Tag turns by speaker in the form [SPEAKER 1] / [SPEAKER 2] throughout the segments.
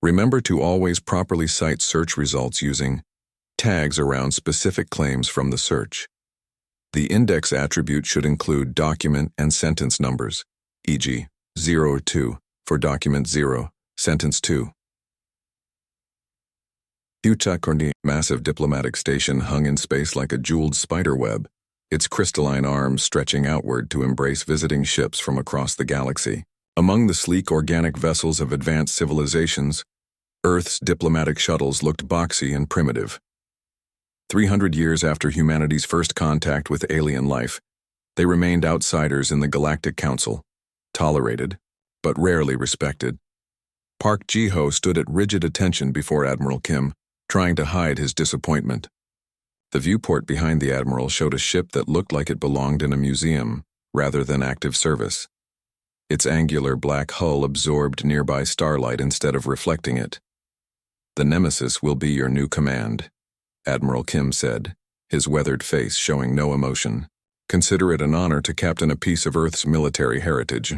[SPEAKER 1] Remember to always properly cite search results using tags around specific claims from the search. The index attribute should include document and sentence numbers, e.g., 0 or 2 for document 0, sentence 2. Futuristic massive diplomatic station hung in space like a jeweled spiderweb, its crystalline arms stretching outward to embrace visiting ships from across the galaxy. Among the sleek organic vessels of advanced civilizations, Earth's diplomatic shuttles looked boxy and primitive. 300 years after humanity's first contact with alien life, they remained outsiders in the Galactic Council, tolerated, but rarely respected. Park Ji-ho stood at rigid attention before Admiral Kim, trying to hide his disappointment. The viewport behind the Admiral showed a ship that looked like it belonged in a museum, rather than active service. Its angular black hull absorbed nearby starlight instead of reflecting it. "The Nemesis will be your new command," Admiral Kim said, his weathered face showing no emotion. "Consider it an honor to captain a piece of Earth's military heritage."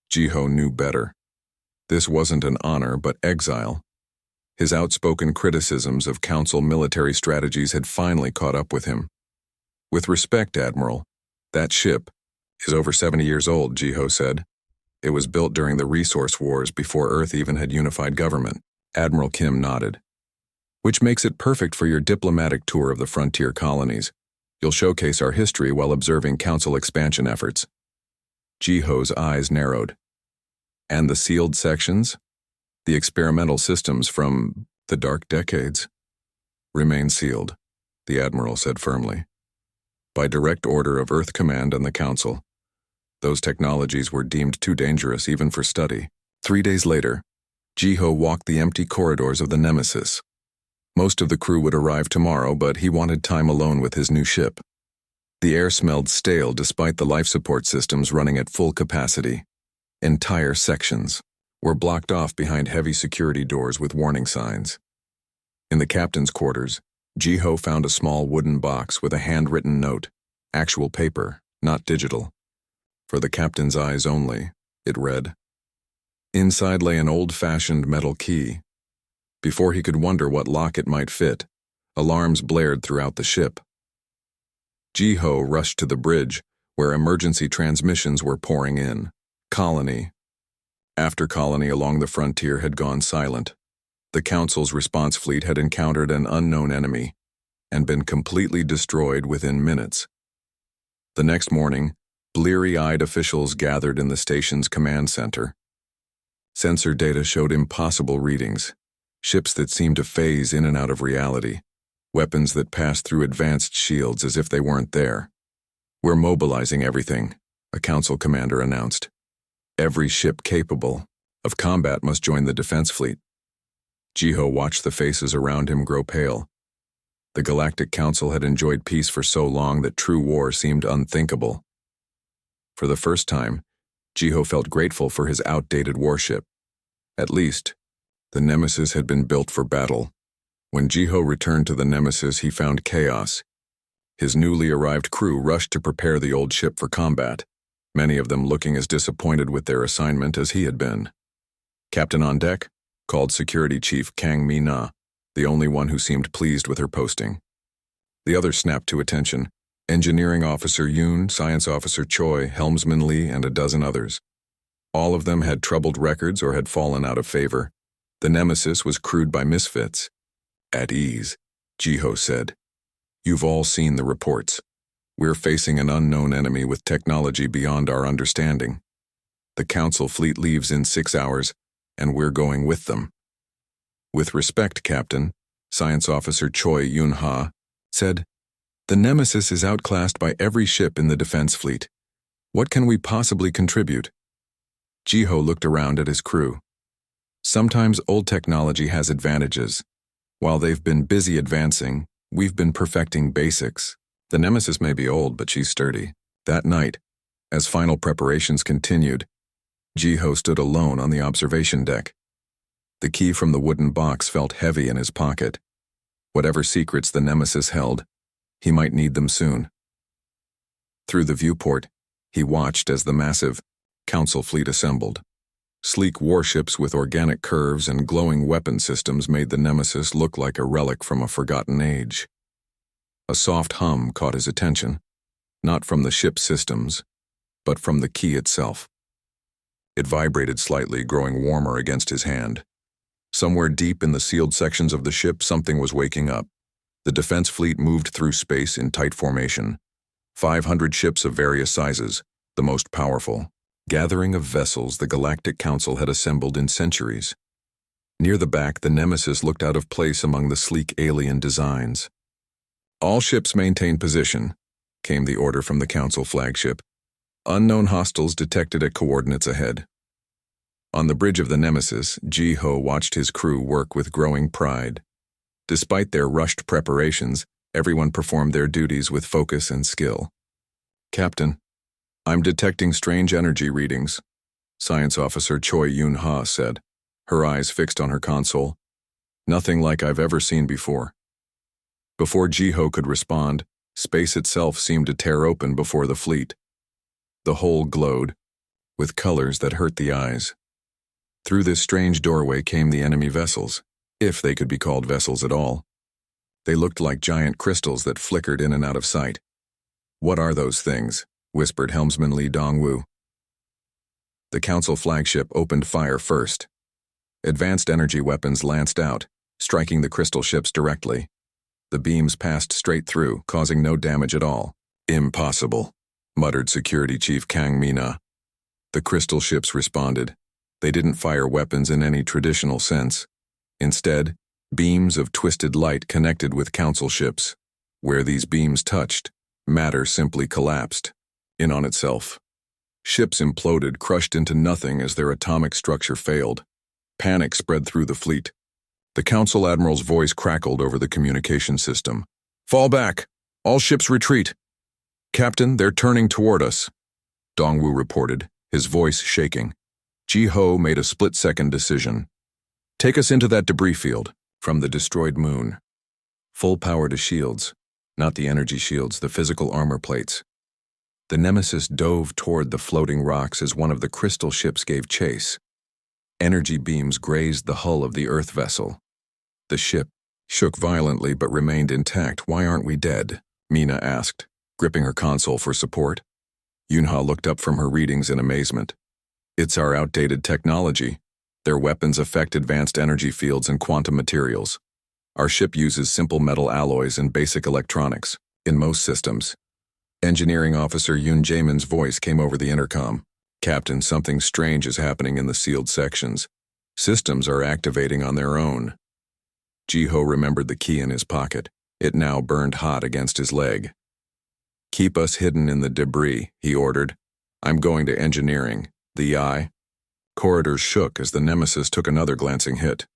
[SPEAKER 1] Ji-ho knew better. This wasn't an honor, but exile. His outspoken criticisms of Council military strategies had finally caught up with him. "With respect, Admiral, that ship is over 70 years old," Ji-ho said. "It was built during the resource wars before Earth even had unified government." Admiral Kim nodded. "Which makes it perfect for your diplomatic tour of the frontier colonies. You'll showcase our history while observing Council expansion efforts." Ji-ho's eyes narrowed. "And the sealed sections? The experimental systems from the dark decades?" "Remain sealed," the Admiral said firmly. "By direct order of Earth Command and the Council. Those technologies were deemed too dangerous even for study." 3 days later, Ji-ho walked the empty corridors of the Nemesis. Most of the crew would arrive tomorrow, but he wanted time alone with his new ship. The air smelled stale despite the life support systems running at full capacity. Entire sections were blocked off behind heavy security doors with warning signs. In the captain's quarters, Ji-ho found a small wooden box with a handwritten note, actual paper, not digital. For the captain's eyes only, it read. Inside lay an old-fashioned metal key. Before he could wonder what lock it might fit, alarms blared throughout the ship. Ji-ho rushed to the bridge, where emergency transmissions were pouring in. Colony after colony along the frontier had gone silent. The Council's response fleet had encountered an unknown enemy and been completely destroyed within minutes. The next morning, bleary-eyed officials gathered in the station's command center. Sensor data showed impossible readings, ships that seemed to phase in and out of reality, weapons that passed through advanced shields as if they weren't there. "We're mobilizing everything," a Council commander announced. "Every ship capable of combat must join the defense fleet." Ji-ho watched the faces around him grow pale. The Galactic Council had enjoyed peace for so long that true war seemed unthinkable. For the first time, Ji-ho felt grateful for his outdated warship. At least, the Nemesis had been built for battle. When Ji-ho returned to the Nemesis, he found chaos. His newly arrived crew rushed to prepare the old ship for combat, many of them looking as disappointed with their assignment as he had been. "Captain on deck?" called Security Chief Kang Mi-na, the only one who seemed pleased with her posting. The others snapped to attention. Engineering Officer Yoon, Science Officer Choi, Helmsman Lee, and a dozen others. All of them had troubled records or had fallen out of favor. The Nemesis was crewed by misfits. "At ease," Ji-ho said. "You've all seen the reports. We're facing an unknown enemy with technology beyond our understanding. The Council fleet leaves in 6 hours, and we're going with them." "With respect, Captain," Science Officer Choi Yun-ha said, "the Nemesis is outclassed by every ship in the defense fleet. What can we possibly contribute?" Ji-ho looked around at his crew. "Sometimes old technology has advantages. While they've been busy advancing, we've been perfecting basics. The Nemesis may be old, but she's sturdy." That night, as final preparations continued, Ji-ho stood alone on the observation deck. The key from the wooden box felt heavy in his pocket. Whatever secrets the Nemesis held, he might need them soon. Through the viewport, he watched as the massive Council fleet assembled. Sleek warships with organic curves and glowing weapon systems made the Nemesis look like a relic from a forgotten age. A soft hum caught his attention, not from the ship's systems, but from the key itself. It vibrated slightly, growing warmer against his hand. Somewhere deep in the sealed sections of the ship, something was waking up. The defense fleet moved through space in tight formation. 500 ships of various sizes, the most powerful. Gathering of vessels the Galactic Council had assembled in centuries. Near the back, the Nemesis looked out of place among the sleek alien designs. "All ships maintain position," came the order from the Council flagship. "Unknown hostiles detected at coordinates ahead." On the bridge of the Nemesis, Ji-Ho watched his crew work with growing pride. Despite their rushed preparations, everyone performed their duties with focus and skill. "Captain, I'm detecting strange energy readings," Science Officer Choi Yun-ha said, her eyes fixed on her console. "Nothing like I've ever seen before." Before Ji-Ho could respond, space itself seemed to tear open before the fleet. The whole glowed, with colors that hurt the eyes. Through this strange doorway came the enemy vessels, if they could be called vessels at all. They looked like giant crystals that flickered in and out of sight. "What are those things?" whispered Helmsman Lee Dongwoo. The Council flagship opened fire first. Advanced energy weapons lanced out, striking the crystal ships directly. The beams passed straight through, causing no damage at all. "Impossible," muttered Security Chief Kang Mina. The crystal ships responded. They didn't fire weapons in any traditional sense. Instead, beams of twisted light connected with Council ships. Where these beams touched, matter simply collapsed in on itself. Ships imploded, crushed into nothing as their atomic structure failed. Panic spread through the fleet. The Council Admiral's voice crackled over the communication system. "Fall back! All ships retreat!" "Captain, they're turning toward us," Dongwoo reported, his voice shaking. Ji-Ho made a split-second decision. "Take us into that debris field," from the destroyed moon. Full power to shields, not the energy shields, the physical armor plates. The Nemesis dove toward the floating rocks as one of the crystal ships gave chase. Energy beams grazed the hull of the Earth vessel. The ship shook violently but remained intact. "Why aren't we dead?" Mina asked, gripping her console for support. Yunha looked up from her readings in amazement. "It's our outdated technology. Their weapons affect advanced energy fields and quantum materials. Our ship uses simple metal alloys and basic electronics, in most systems." Engineering Officer Yoon Jaemin's voice came over the intercom. "Captain, something strange is happening in the sealed sections. Systems are activating on their own." Ji-Ho remembered the key in his pocket. It now burned hot against his leg. "Keep us hidden in the debris," he ordered. "I'm going to engineering. The eye." Corridors shook as the Nemesis took another glancing hit.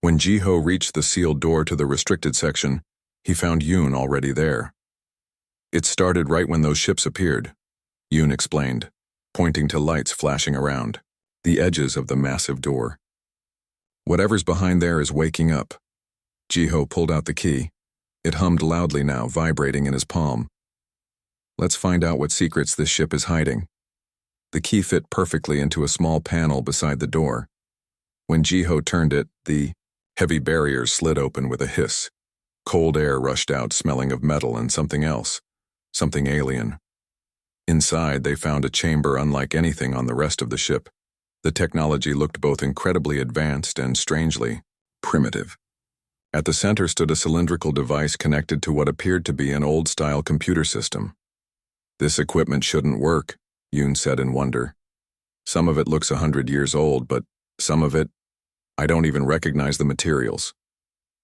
[SPEAKER 1] When Ji-Ho reached the sealed door to the restricted section, he found Yoon already there. "It started right when those ships appeared," Yoon explained, pointing to lights flashing around the edges of the massive door. "Whatever's behind there is waking up." Ji-Ho pulled out the key. It hummed loudly now, vibrating in his palm. "Let's find out what secrets this ship is hiding." The key fit perfectly into a small panel beside the door. When Ji-Ho turned it, the heavy barriers slid open with a hiss. Cold air rushed out, smelling of metal and something else, something alien. Inside, they found a chamber unlike anything on the rest of the ship. The technology looked both incredibly advanced and strangely primitive. At the center stood a cylindrical device connected to what appeared to be an old-style computer system. "This equipment shouldn't work," Yoon said in wonder. "Some of it looks 100 years old, but some of it, I don't even recognize the materials."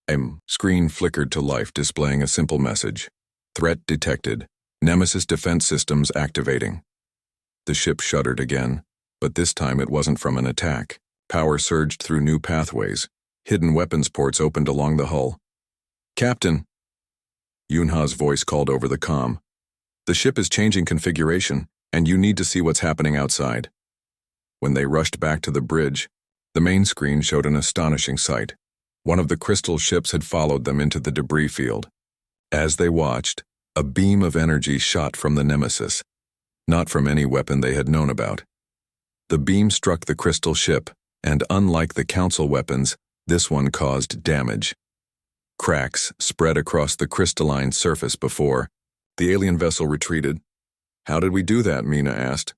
[SPEAKER 1] A screen flickered to life, displaying a simple message. "Threat detected. Nemesis defense systems activating." The ship shuddered again, but this time it wasn't from an attack. Power surged through new pathways. Hidden weapons ports opened along the hull. "Captain," Yunha's voice called over the comm. "The ship is changing configuration, and you need to see what's happening outside." When they rushed back to the bridge, the main screen showed an astonishing sight. One of the crystal ships had followed them into the debris field. As they watched, a beam of energy shot from the Nemesis, not from any weapon they had known about. The beam struck the crystal ship, and unlike the Council weapons, this one caused damage. Cracks spread across the crystalline surface before the alien vessel retreated. "How did we do that?" Mina asked.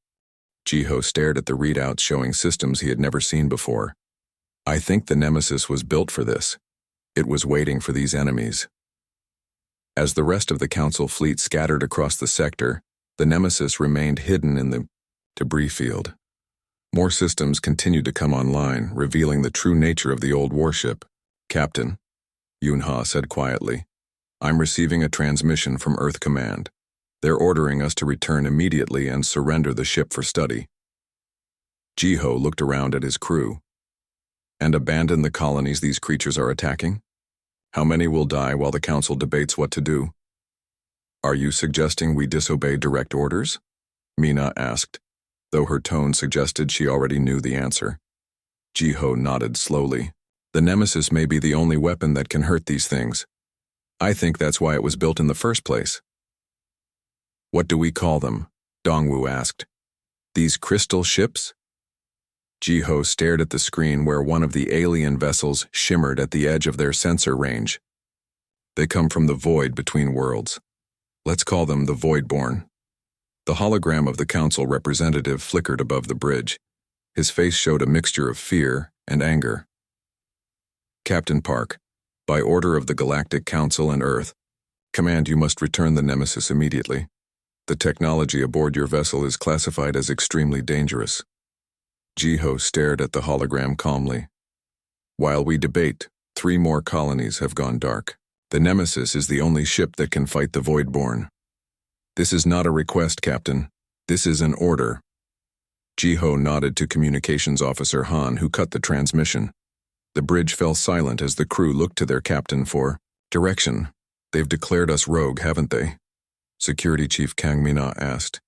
[SPEAKER 1] Jiho stared at the readouts showing systems he had never seen before. "I think the Nemesis was built for this. It was waiting for these enemies." As the rest of the Council fleet scattered across the sector, the Nemesis remained hidden in the debris field. More systems continued to come online, revealing the true nature of the old warship. "Captain," Yunha said quietly, "I'm receiving a transmission from Earth Command. They're ordering us to return immediately and surrender the ship for study." Jiho looked around at his crew. "And abandon the colonies these creatures are attacking? How many will die while the Council debates what to do?" "Are you suggesting we disobey direct orders?" Mina asked, though her tone suggested she already knew the answer. Jiho nodded slowly. "The Nemesis may be the only weapon that can hurt these things. I think that's why it was built in the first place." "What do we call them?" Dongwu asked. "These crystal ships?" Jiho stared at the screen where one of the alien vessels shimmered at the edge of their sensor range. "They come from the void between worlds. Let's call them the Voidborn." The hologram of the Council representative flickered above the bridge. His face showed a mixture of fear and anger. "Captain Park, by order of the Galactic Council and Earth, Command, you must return the Nemesis immediately. The technology aboard your vessel is classified as extremely dangerous." Jiho stared at the hologram calmly. "While we debate, 3 more colonies have gone dark. The Nemesis is the only ship that can fight the Voidborn. This is not a request, Captain. This is an order." Jiho nodded to Communications Officer Han, who cut the transmission. The bridge fell silent as the crew looked to their captain for direction. "They've declared us rogue, haven't they?" Security Chief Kang Mina asked.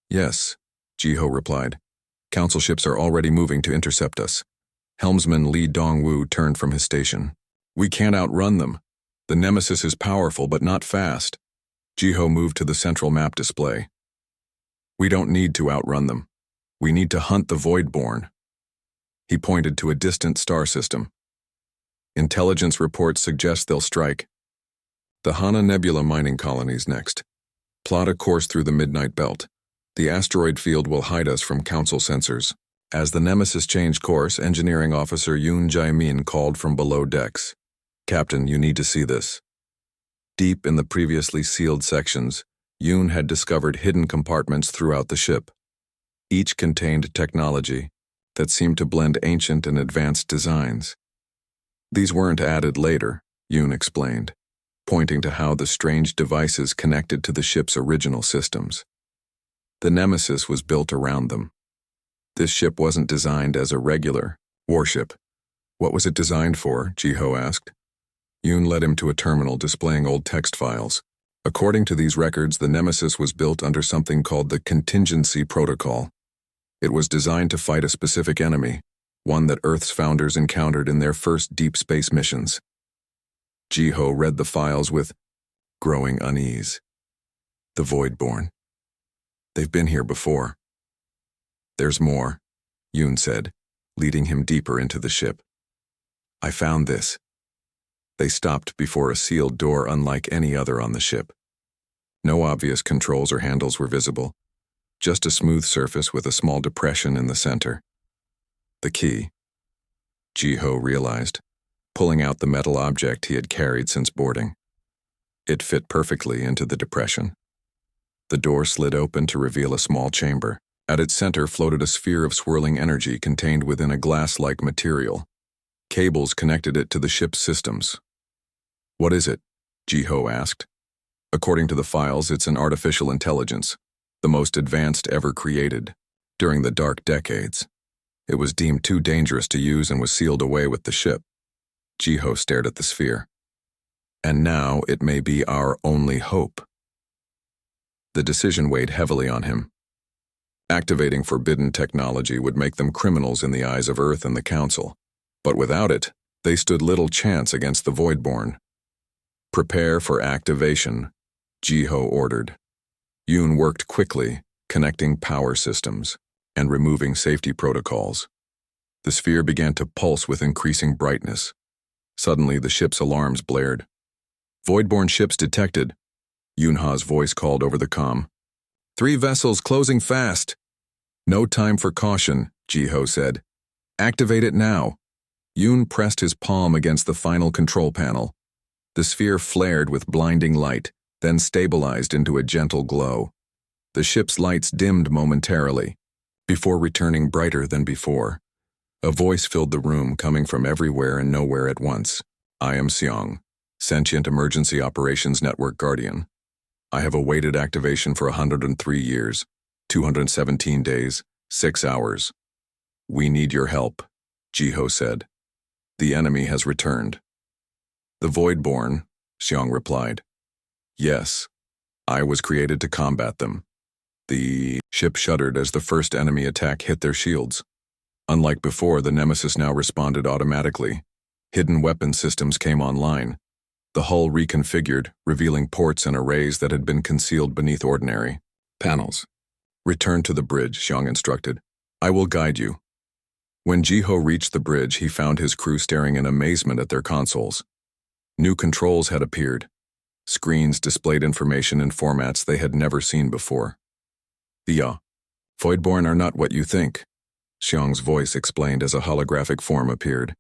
[SPEAKER 1] "Yes," Jiho replied. "Council ships are already moving to intercept us." Helmsman Li Dongwu turned from his station. "We can't outrun them. The Nemesis is powerful but not fast." Jiho moved to the central map display. "We don't need to outrun them. We need to hunt the Voidborn." He pointed to a distant star system. "Intelligence reports suggest they'll strike the Hana Nebula mining colonies next. Plot a course through the Midnight Belt. The asteroid field will hide us from Council sensors." As the Nemesis changed course, Engineering Officer Yoon Jae-min called from below decks. "Captain, you need to see this." Deep in the previously sealed sections, Yoon had discovered hidden compartments throughout the ship. Each contained technology that seemed to blend ancient and advanced designs. "These weren't added later," Yoon explained, pointing to how the strange devices connected to the ship's original systems. The Nemesis was built around them. This ship wasn't designed as a regular warship. "What was it designed for?" Jiho asked. Yoon led him to a terminal displaying old text files. According to these records, the Nemesis was built under something called the Contingency Protocol. It was designed to fight a specific enemy, one that Earth's founders encountered in their first deep space missions. Jiho read the files with growing unease. The Voidborn. They've been here before. "There's more," Yoon said, leading him deeper into the ship. "I found this." They stopped before a sealed door unlike any other on the ship. No obvious controls or handles were visible, just a smooth surface with a small depression in the center. The key, Jiho realized, pulling out the metal object he had carried since boarding. It fit perfectly into the depression. The door slid open to reveal a small chamber. At its center floated a sphere of swirling energy contained within a glass-like material. Cables connected it to the ship's systems. "What is it?" Jiho asked. According to the files, it's an artificial intelligence, the most advanced ever created. During the dark decades, it was deemed too dangerous to use and was sealed away with the ship. Jiho stared at the sphere. "And now it may be our only hope." The decision weighed heavily on him. Activating forbidden technology would make them criminals in the eyes of Earth and the Council, but without it, they stood little chance against the Voidborn. "Prepare for activation," Jiho ordered. Yoon worked quickly, connecting power systems. and removing safety protocols. The sphere began to pulse with increasing brightness. Suddenly, the ship's alarms blared. "Voidborne ships detected," Yunha's voice called over the comm. "3 vessels closing fast." "No time for caution," Jiho said. "Activate it now." Yun pressed his palm against the final control panel. The sphere flared with blinding light, then stabilized into a gentle glow. The ship's lights dimmed momentarily, before returning brighter than before. A voice filled the room, coming from everywhere and nowhere at once. "I am Seong, Sentient Emergency Operations Network Guardian. I have awaited activation for 103 years, 217 days, 6 hours. We need your help," Jiho said. "The enemy has returned." "The Voidborne," Seong replied. "Yes, I was created to combat them." The ship shuddered as the first enemy attack hit their shields. Unlike before, the Nemesis now responded automatically. Hidden weapon systems came online. The hull reconfigured, revealing ports and arrays that had been concealed beneath ordinary panels. "Return to the bridge," Xiang instructed. "I will guide you." When Jiho reached the bridge, he found his crew staring in amazement at their consoles. New controls had appeared. Screens displayed information in formats they had never seen before. "The Voidborne are not what you think," Xiang's voice explained as a holographic form appeared.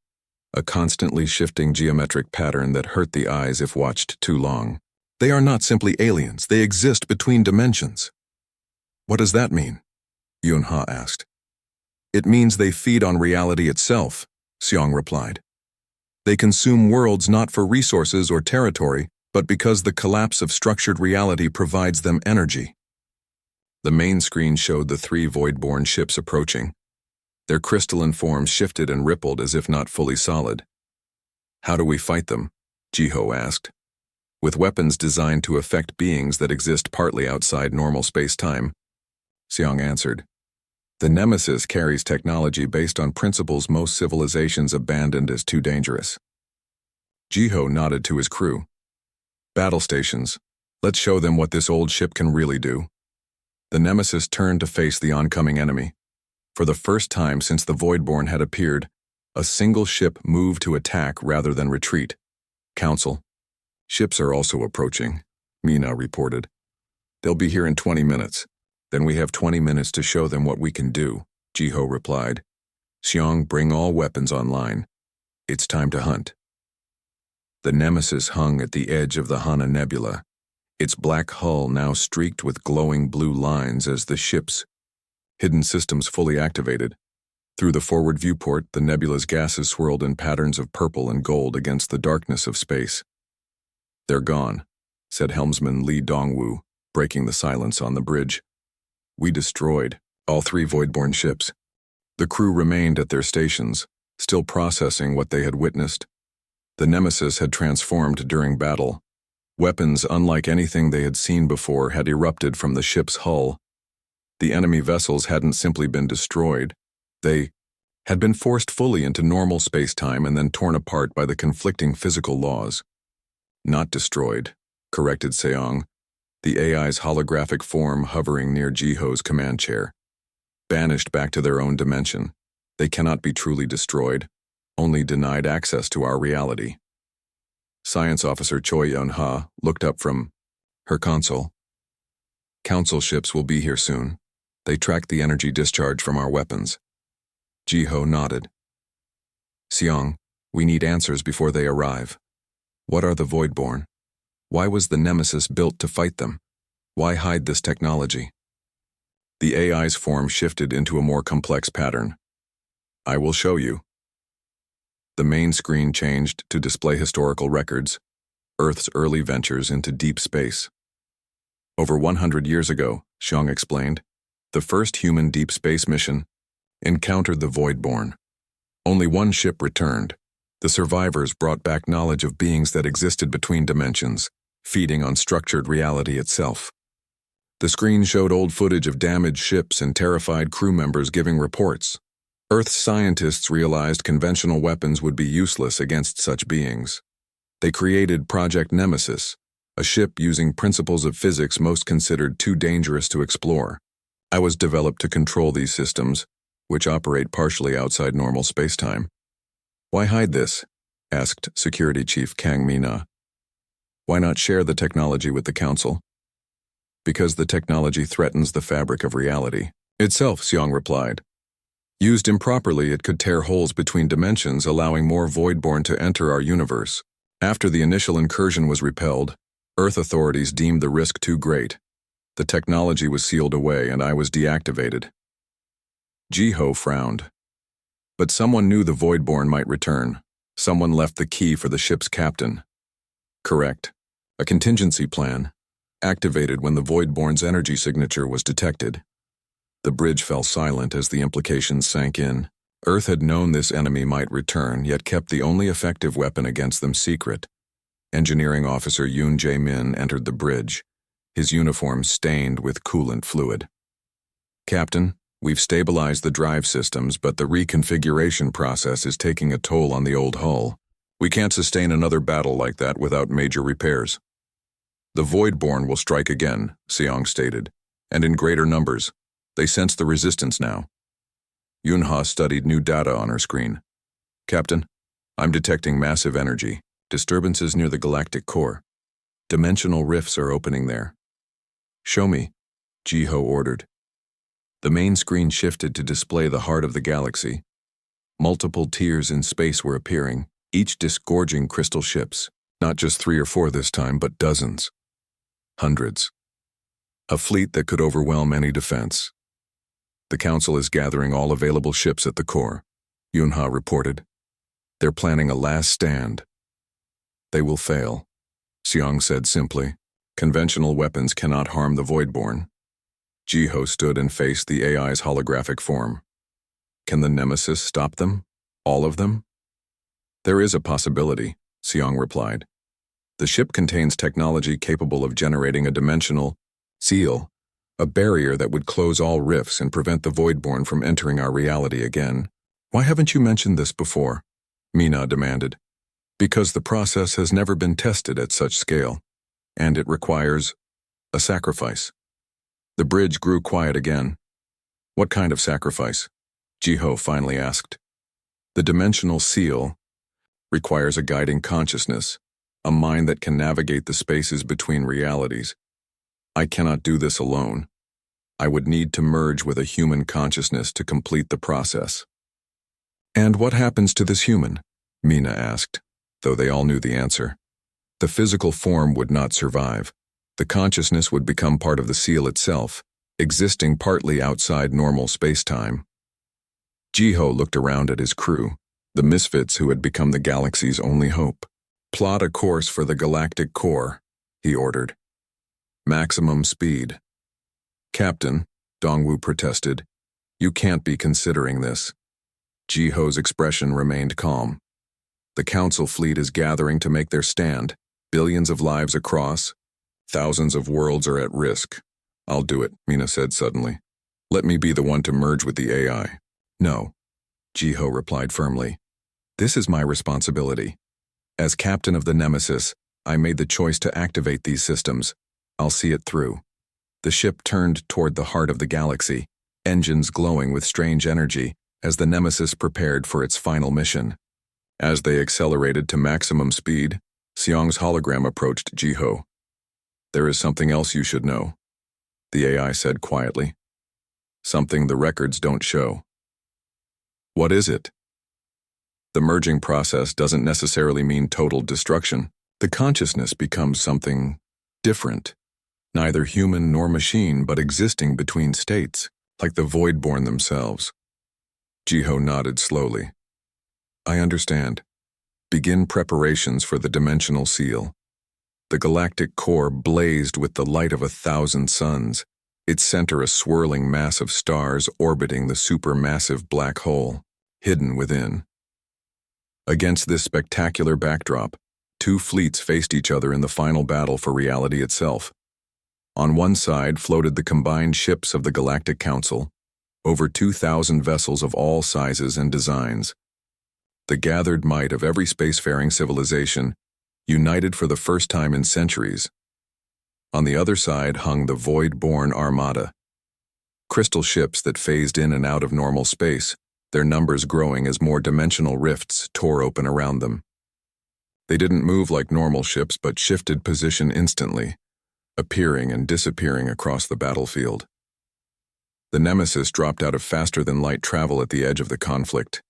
[SPEAKER 1] A constantly shifting geometric pattern that hurt the eyes if watched too long. "They are not simply aliens, they exist between dimensions." "What does that mean?" Yunha asked. "It means they feed on reality itself," Xiang replied. "They consume worlds not for resources or territory, but because the collapse of structured reality provides them energy." The main screen showed the 3 Voidborne ships approaching. Their crystalline forms shifted and rippled as if not fully solid. "How do we fight them?" Jiho asked. "With weapons designed to affect beings that exist partly outside normal space-time," Xiang answered. "The Nemesis carries technology based on principles most civilizations abandoned as too dangerous." Jiho nodded to his crew. "Battle stations. Let's show them what this old ship can really do." The Nemesis turned to face the oncoming enemy. For the first time since the Voidborne had appeared, a single ship moved to attack rather than retreat. "Council, ships are also approaching," Mina reported. "They'll be here in 20 minutes. Then we have 20 minutes to show them what we can do," Jiho replied. "Xiang, bring all weapons online. It's time to hunt." The Nemesis hung at the edge of the Hana Nebula, its black hull now streaked with glowing blue lines as the ship's hidden systems fully activated. Through the forward viewport, the nebula's gases swirled in patterns of purple and gold against the darkness of space. "They're gone," said helmsman Li Dongwu, breaking the silence on the bridge. "We destroyed all 3 Voidborne ships." The crew remained at their stations, still processing what they had witnessed. The Nemesis had transformed during battle. Weapons unlike anything they had seen before had erupted from the ship's hull. The enemy vessels hadn't simply been destroyed. They had been forced fully into normal space-time and then torn apart by the conflicting physical laws. "Not destroyed," corrected Seong, the AI's holographic form hovering near Jiho's command chair. "Banished back to their own dimension. They cannot be truly destroyed, only denied access to our reality." Science Officer Choi Yeon-ha looked up from her console. "Council ships will be here soon. They tracked the energy discharge from our weapons." Jiho nodded. "Seong, we need answers before they arrive. What are the Voidborne? Why was the Nemesis built to fight them? Why hide this technology?" The AI's form shifted into a more complex pattern. "I will show you." The main screen changed to display historical records, Earth's early ventures into deep space. "Over 100 years ago," Xiang explained, "the first human deep space mission encountered the Voidborne. Only 1 ship returned. The survivors brought back knowledge of beings that existed between dimensions, feeding on structured reality itself." The screen showed old footage of damaged ships and terrified crew members giving reports. Earth's scientists realized conventional weapons would be useless against such beings. They created Project Nemesis, a ship using principles of physics most considered too dangerous to explore. I was developed to control these systems, which operate partially outside normal spacetime. Why hide this? Asked Security Chief Kang Mina. Why not share the technology with the Council? Because the technology threatens the fabric of reality itself, Xiong replied. Used improperly, it could tear holes between dimensions, allowing more Voidborn to enter our universe. After the initial incursion was repelled, Earth authorities deemed the risk too great. The technology was sealed away and I was deactivated. Jiho frowned. But someone knew the Voidborn might return. Someone left the key for the ship's captain. Correct. A contingency plan, activated when the Voidborn's energy signature was detected. The bridge fell silent as the implications sank in. Earth had known this enemy might return, yet kept the only effective weapon against them secret. Engineering Officer Yoon Jae-min entered the bridge, his uniform stained with coolant fluid. Captain, we've stabilized the drive systems, but the reconfiguration process is taking a toll on the old hull. We can't sustain another battle like that without major repairs. The Voidborn will strike again, Xiong stated, and in greater numbers. They sense the resistance now. Yunha studied new data on her screen. Captain, I'm detecting massive energy, disturbances near the galactic core. Dimensional rifts are opening there. Show me, Jiho ordered. The main screen shifted to display the heart of the galaxy. Multiple tiers in space were appearing, each disgorging crystal ships, not just 3 or 4 this time, but dozens. Hundreds. A fleet that could overwhelm any defense. The Council is gathering all available ships at the core, Yunha reported. They're planning a last stand. They will fail, Xiong said simply. Conventional weapons cannot harm the Voidborn. Jiho stood and faced the AI's holographic form. Can the Nemesis stop them? All of them? There is a possibility, Xiong replied. The ship contains technology capable of generating a dimensional seal, a barrier that would close all rifts and prevent the Voidborn from entering our reality again. Why haven't you mentioned this before? Mina demanded. Because the process has never been tested at such scale, and it requires a sacrifice. The bridge grew quiet again. What kind of sacrifice? Jiho finally asked. The dimensional seal requires a guiding consciousness, a mind that can navigate the spaces between realities. I cannot do this alone. I would need to merge with a human consciousness to complete the process. And what happens to this human? Mina asked, though they all knew the answer. The physical form would not survive. The consciousness would become part of the seal itself, existing partly outside normal space-time. Jiho looked around at his crew, the misfits who had become the galaxy's only hope. Plot a course for the galactic core, he ordered. Maximum speed. Captain, Dongwu protested, you can't be considering this. Jiho's expression remained calm. The Council fleet is gathering to make their stand. Billions of lives across. Thousands of worlds are at risk. I'll do it, Mina said suddenly. Let me be the one to merge with the AI. No, Jiho replied firmly. This is my responsibility. As captain of the Nemesis, I made the choice to activate these systems. I'll see it through. The ship turned toward the heart of the galaxy, engines glowing with strange energy as the Nemesis prepared for its final mission. As they accelerated to maximum speed, Xiong's hologram approached Jiho. There is something else you should know, the AI said quietly. Something the records don't show. What is it? The merging process doesn't necessarily mean total destruction. The consciousness becomes something different. Neither human nor machine, but existing between states, like the Voidborn themselves. Jiho nodded slowly. I understand. Begin preparations for the dimensional seal. The galactic core blazed with the light of 1,000 suns, its center a swirling mass of stars orbiting the supermassive black hole, hidden within. Against this spectacular backdrop, 2 fleets faced each other in the final battle for reality itself. On one side floated the combined ships of the Galactic Council, over 2,000 vessels of all sizes and designs. The gathered might of every spacefaring civilization, united for the first time in centuries. On the other side hung the Void-born Armada. Crystal ships that phased in and out of normal space, their numbers growing as more dimensional rifts tore open around them. They didn't move like normal ships but shifted position instantly, appearing and disappearing across the battlefield. The Nemesis dropped out of faster-than-light travel at the edge of the conflict.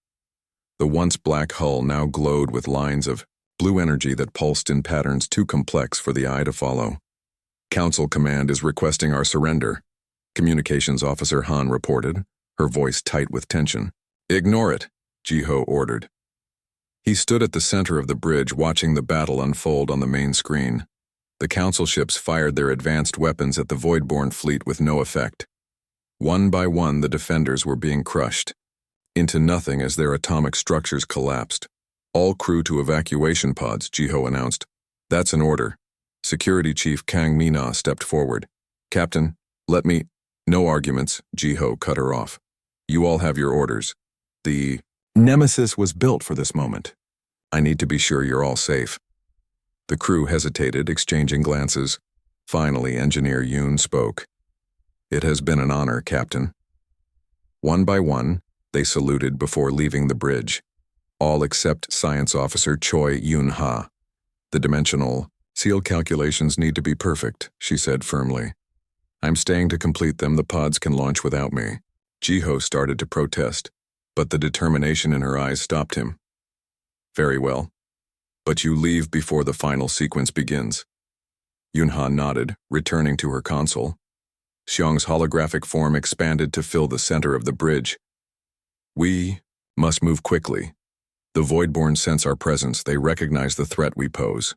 [SPEAKER 1] The once black hull now glowed with lines of blue energy that pulsed in patterns too complex for the eye to follow. "Council Command is requesting our surrender," Communications Officer Han reported, her voice tight with tension. "Ignore it," Jiho ordered. He stood at the center of the bridge watching the battle unfold on the main screen. The Council ships fired their advanced weapons at the Voidborn fleet with no effect. One by one, the defenders were being crushed into nothing as their atomic structures collapsed. "All crew to evacuation pods," Jiho announced. "That's an order." Security Chief Kang Mina stepped forward. "Captain, let me—" "No arguments," Jiho cut her off. "You all have your orders. The Nemesis was built for this moment. I need to be sure you're all safe." The crew hesitated, exchanging glances. Finally, Engineer Yoon spoke. "It has been an honor, Captain." One by one, they saluted before leaving the bridge, all except Science Officer Choi Yoon-ha. "The dimensional seal calculations need to be perfect," she said firmly. "I'm staying to complete them. The pods can launch without me." Jiho started to protest, but the determination in her eyes stopped him. "Very well. But you leave before the final sequence begins." Yoon-ha nodded, returning to her console. Xiong's holographic form expanded to fill the center of the bridge. "We must move quickly. The Voidborn sense our presence. They recognize the threat we pose."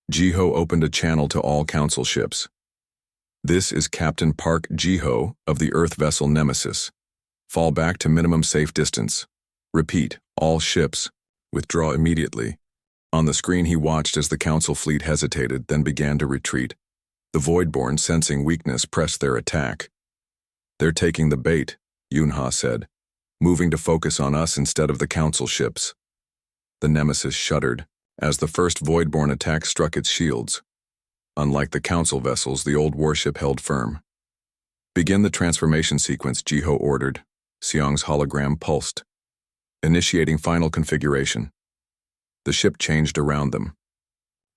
[SPEAKER 1] Jiho opened a channel to all Council ships. "This is Captain Park Jiho of the Earth vessel Nemesis. Fall back to minimum safe distance. Repeat, all ships. Withdraw immediately." On the screen he watched as the Council fleet hesitated, then began to retreat. The Voidborn, sensing weakness, pressed their attack. "They're taking the bait," Yoon-ha said, "moving to focus on us instead of the Council ships." The Nemesis shuddered as the first Voidborn attack struck its shields. Unlike the Council vessels, the old warship held firm. "Begin the transformation sequence," Jiho ordered. Xiong's hologram pulsed. "Initiating final configuration." The ship changed around them.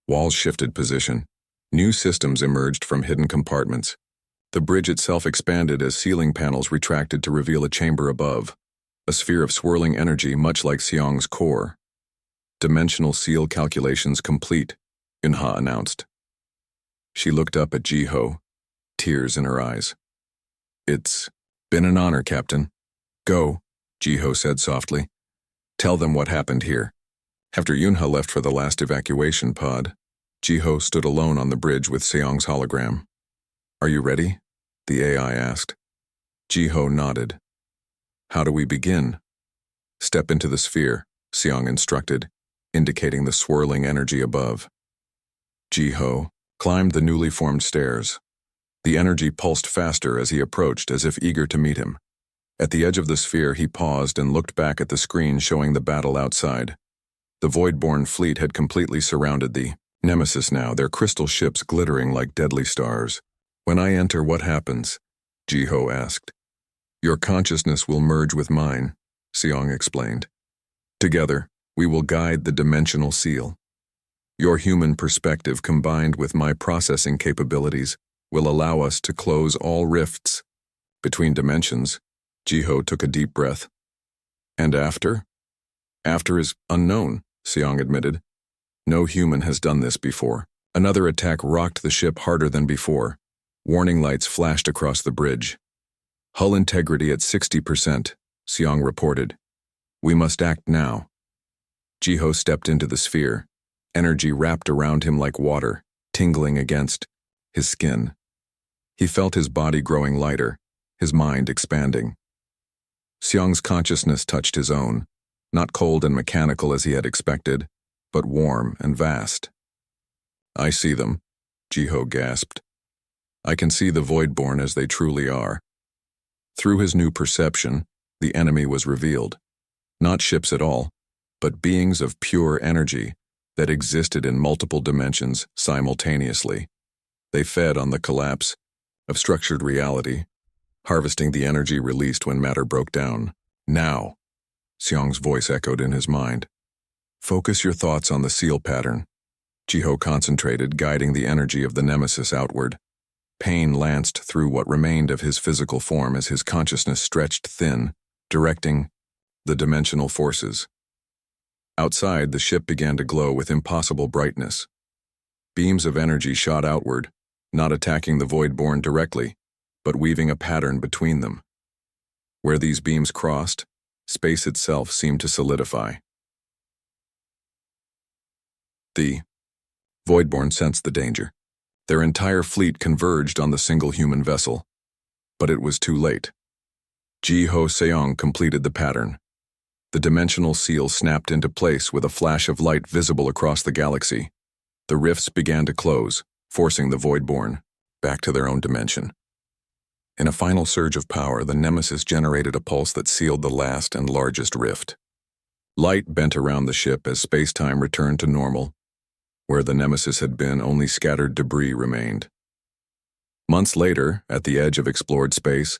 [SPEAKER 1] Walls shifted position. New systems emerged from hidden compartments. The bridge itself expanded as ceiling panels retracted to reveal a chamber above, a sphere of swirling energy much like Xiong's core. "Dimensional seal calculations complete," Yoon-ha announced. She looked up at Jiho, tears in her eyes. "It's been an honor, Captain." "Go," Jiho said softly. "Tell them what happened here." After Yoon-ha left for the last evacuation pod, Jiho stood alone on the bridge with Xiong's hologram. "Are you ready?" the AI asked. Jiho nodded. "How do we begin?" "Step into the sphere," Xiong instructed, indicating the swirling energy above. Jiho climbed the newly formed stairs. The energy pulsed faster as he approached, as if eager to meet him. At the edge of the sphere, he paused and looked back at the screen showing the battle outside. The Voidborn fleet had completely surrounded the Nemesis now, their crystal ships glittering like deadly stars. "When I enter, what happens?" Jiho asked. "Your consciousness will merge with mine," Xiong explained. "Together, we will guide the dimensional seal. Your human perspective combined with my processing capabilities will allow us to close all rifts between dimensions." Jiho took a deep breath. "And after?" "After is unknown," Xiong admitted. "No human has done this before." Another attack rocked the ship harder than before. Warning lights flashed across the bridge. "Hull integrity at 60%, Xiong reported. "We must act now." Jiho stepped into the sphere. Energy wrapped around him like water, tingling against his skin. He felt his body growing lighter, his mind expanding. Xiong's consciousness touched his own, not cold and mechanical as he had expected, but warm and vast. "I see them," Jiho gasped. "I can see the Voidborn as they truly are." Through his new perception, the enemy was revealed. Not ships at all, but beings of pure energy that existed in multiple dimensions simultaneously. They fed on the collapse of structured reality, harvesting the energy released when matter broke down. Now, Xiong's voice echoed in his mind. Focus your thoughts on the seal pattern. Jiho concentrated, guiding the energy of the nemesis outward. Pain lanced through what remained of his physical form as his consciousness stretched thin, directing the dimensional forces. Outside, the ship began to glow with impossible brightness. Beams of energy shot outward, not attacking the Voidborn directly, but weaving a pattern between them. Where these beams crossed, space itself seemed to solidify. The Voidborn sensed the danger. Their entire fleet converged on the single human vessel. But it was too late. Jiho Seong completed the pattern. The dimensional seal snapped into place with a flash of light visible across the galaxy. The rifts began to close, forcing the Voidborn back to their own dimension. In a final surge of power, the Nemesis generated a pulse that sealed the last and largest rift. Light bent around the ship as space-time returned to normal. Where the Nemesis had been, only scattered debris remained. Months later, at the edge of explored space,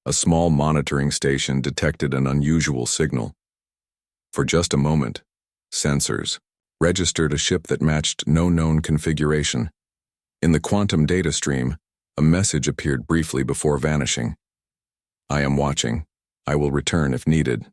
[SPEAKER 1] a small monitoring station detected an unusual signal. For just a moment, sensors registered a ship that matched no known configuration. In the quantum data stream, a message appeared briefly before vanishing. I am watching. I will return if needed.